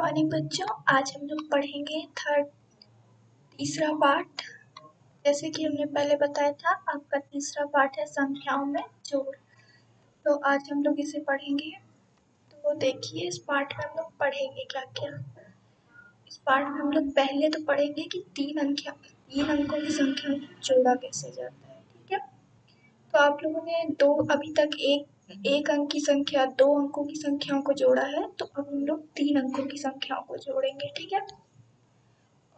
Morning बच्चों, आज हम लोग पढ़ेंगे तीसरा पाठ। जैसे कि हमने पहले बताया था, आपका तीसरा पाठ है संख्याओं में जोड़। तो आज हम लोग इसे पढ़ेंगे। तो देखिए, इस पाठ में हम लोग पढ़ेंगे क्या क्या। इस पाठ में हम लोग पहले तो पढ़ेंगे कि तीन अंकों की संख्या में जोड़ा कैसे जाता है। ठीक है, तो आप लोगों ने अभी तक एक अंक की संख्या, दो अंकों की संख्याओं को जोड़ा है, तो अब हम लोग तीन अंकों की संख्याओं को जोड़ेंगे। ठीक है,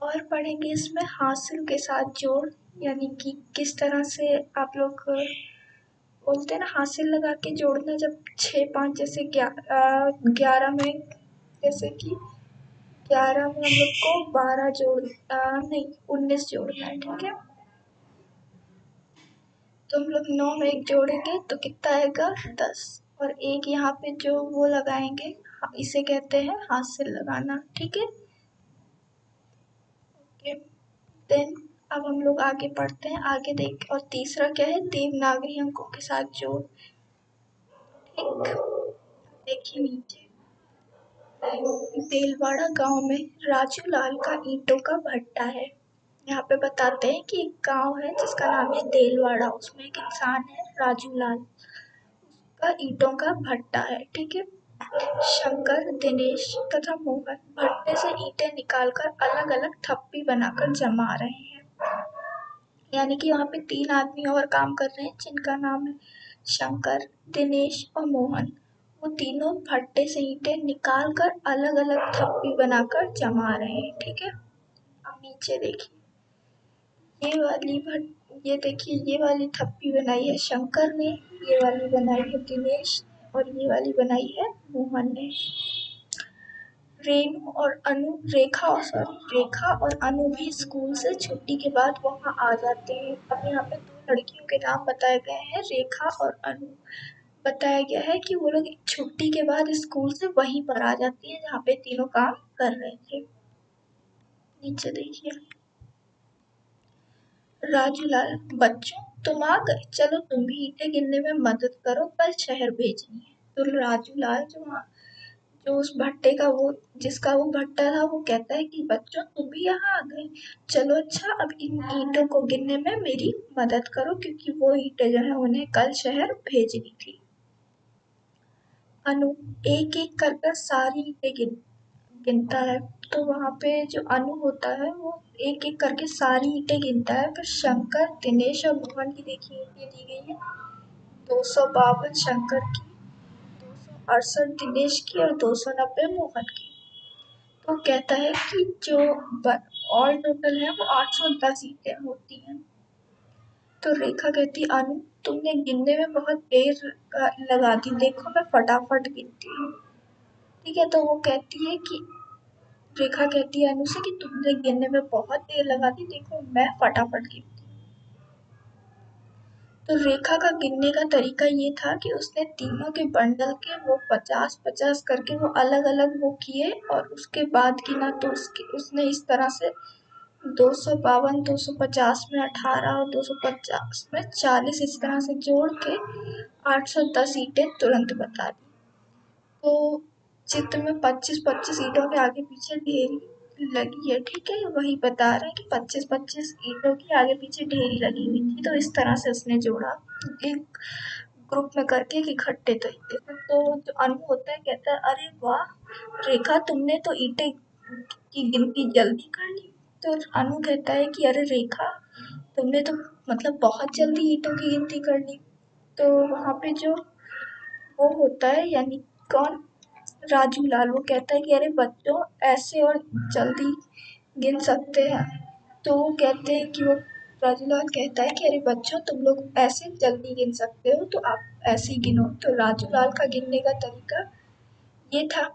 और पढ़ेंगे इसमें हासिल के साथ जोड़, यानी कि किस तरह से आप लोग बोलते हैं ना, हासिल लगा के जोड़ना। जब 6 5 जैसे 11 में, जैसे कि 11 में हम लोग को 12 नहीं 19 जोड़ना है। ठीक है, तो हम लोग 9 में एक जोड़ेंगे तो कितना आएगा 10, और एक यहाँ पे जो वो लगाएंगे, इसे कहते हैं हासिल लगाना। ठीक है, देन अब हम लोग आगे पढ़ते हैं, आगे देख। और तीसरा क्या है, देवनागरी अंकों के साथ जोड़। ठीक, देखिए नीचे, देलवाड़ा गांव में राजू लाल का ईंटों का भट्टा है। यहाँ पे बताते हैं कि एक गांव है जिसका नाम है देलवाड़ा, उसमें एक इंसान है राजू लाल का ईंटों का भट्टा है। ठीक है, शंकर, दिनेश तथा मोहन भट्टे से ईंटें निकालकर अलग अलग थप्पी बनाकर जमा रहे हैं। यानी कि वहाँ पे तीन आदमी और काम कर रहे हैं, जिनका नाम है शंकर, दिनेश और मोहन। वो तीनों भट्टे से ईंटें निकाल कर अलग अलग थप्पी बनाकर जमा रहे हैं। ठीक है, अब नीचे देखिए, ये देखिए, ये वाली थप्पी बनाई है शंकर ने, ये वाली बनाई है दिनेश ने, और ये वाली बनाई है मोहन ने। रेखा और अनु भी स्कूल से छुट्टी के बाद वहाँ आ जाते हैं। अब यहाँ पे दो लड़कियों के नाम बताए गए हैं, रेखा और अनु। बताया गया है कि वो लोग छुट्टी के बाद स्कूल से वहीं पर आ जाती है जहाँ पे तीनों काम कर रहे थे। नीचे देखिए, राजूलाल, बच्चों तुम आ गए, चलो तुम भी ईंटें गिनने में मदद करो, कल शहर भेजनी है। तो राजूलाल जो उस भट्टे का, वो जिसका वो भट्टा था, वो कहता है कि बच्चों तुम भी यहाँ आ गए, चलो अच्छा अब इन ईंटों को गिनने में मेरी मदद करो, क्योंकि वो ईंटें जो है उन्हें कल शहर भेजनी थी। अनु एक एक कर सारी ईंटें गिनता है। तो वहाँ पे जो अनु होता है वो एक एक करके सारी ईंटें गिनता है। फिर शंकर, दिनेश और मोहन की देखिए ईंटें दी गई है, 252 शंकर की, 268 दिनेश की और 290 मोहन की। तो कहता है कि जो ऑल टोटल है वो 810 ईंटें होती हैं। तो रेखा कहती, अनु तुमने गिनने में बहुत देर लगा दी, देखो मैं फटाफट गिनती हूँ। ठीक है, तो वो कहती है कि रेखा कहती है अनु से कि तुमने गिनने में बहुत देर लगा दी, देखो मैं फटाफट गिनती हूँ। तो रेखा का गिनने का तरीका ये था कि उसने तीनों के बंडल के वो 50-50 करके वो अलग अलग वो किए, और उसके बाद गिना तो उसने इस तरह से 252, 250 में 18 और 250 में 40 इस तरह से जोड़ के 810 ईंटें तुरंत बता दी। तो चित्र में 25-25 ईंटों के आगे पीछे ढेरी लगी है। ठीक है, वही बता रहे हैं कि 25-25 ईंटों की आगे पीछे ढेरी लगी हुई थी। तो इस तरह से उसने जोड़ा, एक ग्रुप में करके एक इकट्ठे तरीके से। तो जो अनु होता है कहता है, अरे वाह रेखा, तुमने तो ईंटें की गिनती जल्दी कर ली। तो अनु कहता है कि अरे रेखा, तुमने तो मतलब बहुत जल्दी ईंटों की गिनती कर ली। तो वहाँ पे जो वो होता है, यानी कौन, राजू लाल, वो कहता है कि अरे बच्चों ऐसे और जल्दी गिन सकते हैं। तो वो कहते हैं कि वो राजू लाल कहता है कि अरे बच्चों तुम लोग ऐसे जल्दी गिन सकते हो, तो आप ऐसे ही गिनो। तो राजू लाल का गिनने का तरीका ये था,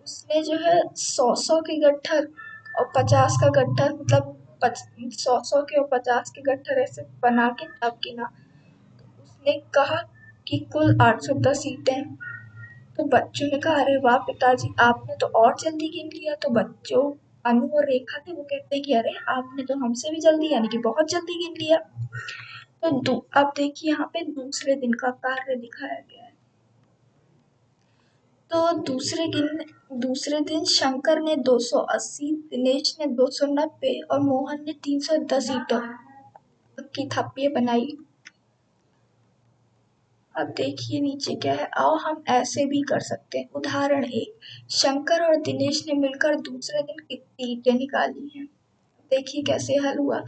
उसने जो है 100-100 के गट्ठर और 50 का गट्ठर, मतलब 100-100 के और 50 के गट्ठर ऐसे बना के तब गिना। उसने कहा कि कुल 810 ईंटें। तो बच्चों ने कहा, अरे वाह पिताजी, आपने तो और जल्दी गिन लिया। तो बच्चों अनु और रेखा थे, वो कहते हैं कि अरे आपने तो हमसे भी जल्दी, यानी कि बहुत जल्दी गिन लिया। तो अब देखिए यहाँ पे दूसरे दिन का कार्य दिखाया गया है। तो दूसरे दिन शंकर ने 280, दिनेश ने 290 और मोहन ने 310 ईंटों की थप्पियां बनाई। अब देखिए नीचे क्या है। आओ हम ऐसे भी कर सकते हैं। उदाहरण 1, शंकर और दिनेश ने मिलकर दूसरे दिन कितनी ईंटें निकाली हैं। देखिए कैसे हल हुआ।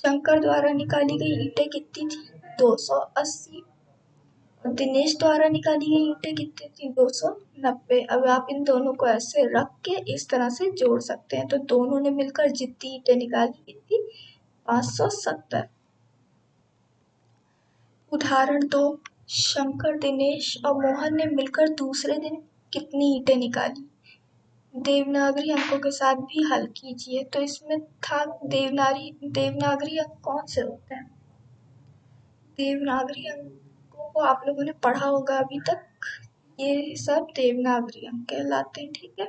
शंकर द्वारा निकाली गई ईंटें कितनी थी? 280। और दिनेश द्वारा निकाली गई ईंटें कितनी थी? 290। अब आप इन दोनों को ऐसे रख के इस तरह से जोड़ सकते हैं। तो दोनों ने मिलकर जितनी ईंटें निकाली कितनी? 570। उदाहरण 2, शंकर, दिनेश और मोहन ने मिलकर दूसरे दिन कितनी ईंटें निकाली। देवनागरी अंकों के साथ भी हल कीजिए। तो इसमें था देवनागरी अंक कौन से होते हैं? देवनागरी अंकों को आप लोगों ने पढ़ा होगा अभी तक। ये सब देवनागरी अंक कहलाते हैं। ठीक है।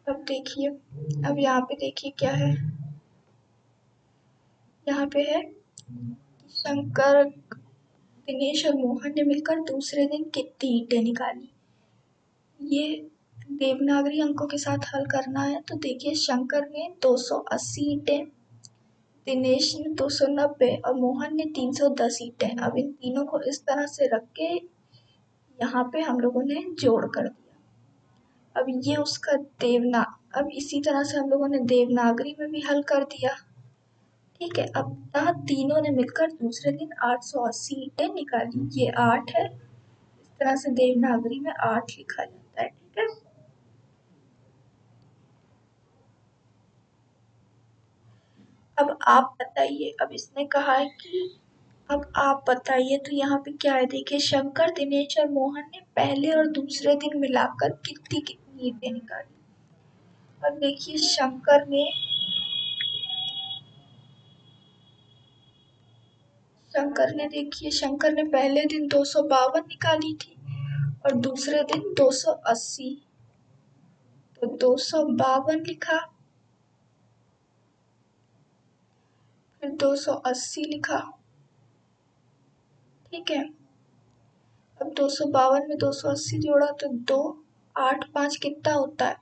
अब देखिए, अब यहाँ पे देखिए क्या है। यहाँ पे है शंकर, दिनेश और मोहन ने मिलकर दूसरे दिन कितनी ईंटें निकाली। ये देवनागरी अंकों के साथ हल करना है। तो देखिए शंकर ने 280 ईंटें, दिनेश ने 290 और मोहन ने 310 ईंटें। अब इन तीनों को इस तरह से रख के यहाँ पे हम लोगों ने जोड़ कर दिया। अब ये उसका अब इसी तरह से हम लोगों ने देवनागरी में भी हल कर दिया। ठीक है। अब तीनों ने मिलकर दूसरे दिन 880 ईंटें निकाली। ये 8 है। इस तरह से देवनागरी में 8 लिखा जाता है। ठीक है। अब आप बताइए। अब इसने कहा है कि अब आप बताइए। तो यहाँ पे क्या है देखिए, शंकर, दिनेश और मोहन ने पहले और दूसरे दिन मिलाकर कितनी कितनी ईंटें निकाली। अब देखिए शंकर ने पहले दिन 252 निकाली थी और दूसरे दिन 280। तो 252 लिखा, फिर 280 लिखा। ठीक है। अब 252 में 280 जोड़ा तो 2, 8, 5 कितना होता है?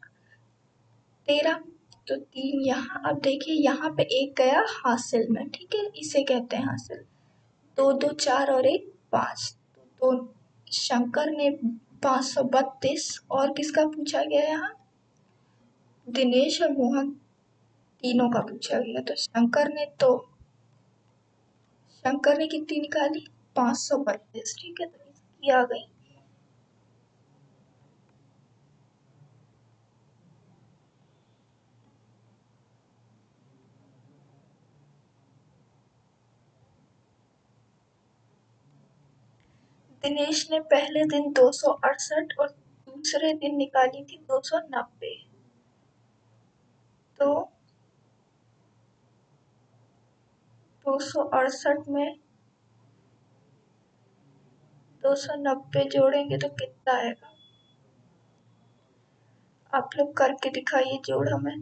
13। तो 3 यहाँ। अब देखिए यहाँ पे एक गया हासिल में। ठीक है, इसे कहते हैं हासिल। 2, 2, 4 और 1, 5। तो शंकर ने 532। और किसका पूछा गया यहाँ? दिनेश और मोहन तीनों का पूछा गया। तो शंकर ने कितनी निकाली? 532। ठीक है। तो इसकी आ गई। दिनेश ने पहले दिन 268 और दूसरे दिन निकाली थी 290। तो 268 में 290 जोड़ेंगे तो कितना आएगा? आप लोग करके दिखाइए जोड़ हमें।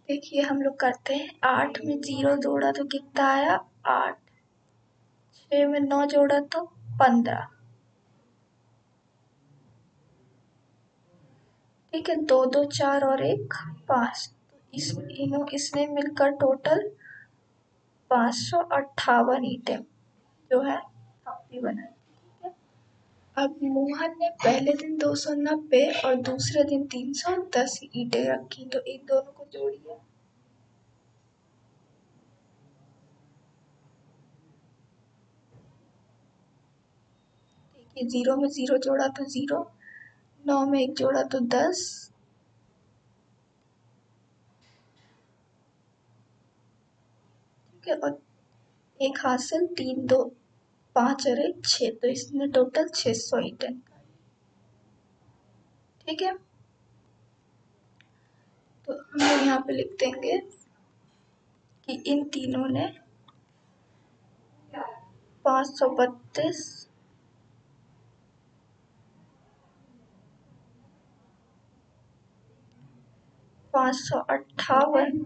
देखिए हम लोग करते हैं। 8 में 0 जोड़ा तो कितना आया? 8। 6 में 9 जोड़ा तो 15। ठीक है। 2, 2, 4 और 1, 5। इसने मिलकर टोटल 558 ईंटें जो है थप्पी बनाई। ठीक है। अब मोहन ने पहले दिन 290 और दूसरे दिन 310 ईंटें रखी। तो इन दोनों को जोड़िए। देखिए 0 में 0 जोड़ा तो 0, 9 में 1 जोड़ा तो 10। ठीक है। और एक हासिल, 3, 2, 5 और 1, 6। तो इसने टोटल 600 ईंटें। ठीक है। तो हम लोग यहाँ पे लिख देंगे कि इन तीनों ने 532, 558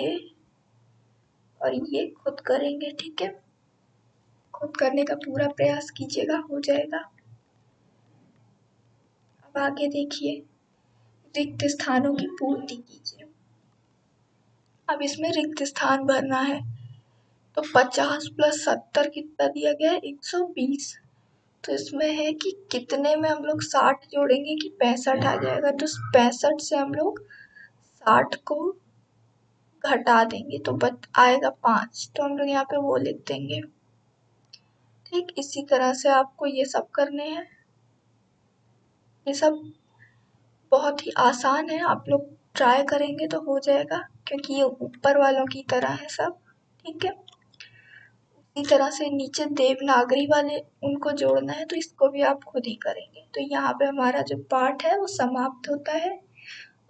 ये और ये खुद करेंगे, ठीक है। खुद करने का पूरा प्रयास कीजिएगा, हो जाएगा। अब आगे देखिए, रिक्त स्थानों की पूर्ति कीजिए। अब इसमें रिक्त स्थान भरना है, तो 50 + 70 कितना दिया गया है, 120। तो इसमें है कि कितने में हम लोग 60 जोड़ेंगे कि 65 आ जाएगा, तो 65 से हम लोग 60 को घटा देंगे तो आएगा 5, तो हम लोग यहाँ पे वो लिख देंगे। ठीक इसी तरह से आपको ये सब करने हैं। ये सब बहुत ही आसान है, आप लोग ट्राई करेंगे तो हो जाएगा, क्योंकि ये ऊपर वालों की तरह है सब, ठीक है। इसी तरह से नीचे देवनागरी वाले उनको जोड़ना है, तो इसको भी आप खुद ही करेंगे। तो यहाँ पे हमारा जो पाठ है वो समाप्त होता है,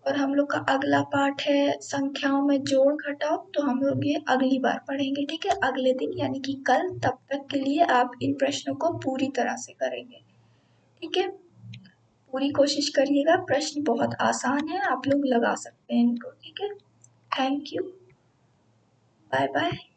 और हम लोग का अगला पाठ है संख्याओं में जोड़ घटाव, तो हम लोग ये अगली बार पढ़ेंगे, ठीक है, अगले दिन यानी कि कल। तब तक के लिए आप इन प्रश्नों को पूरी तरह से करेंगे, ठीक है। पूरी कोशिश करिएगा, प्रश्न बहुत आसान है, आप लोग लगा सकते हैं इनको, ठीक है। Thank you, bye bye.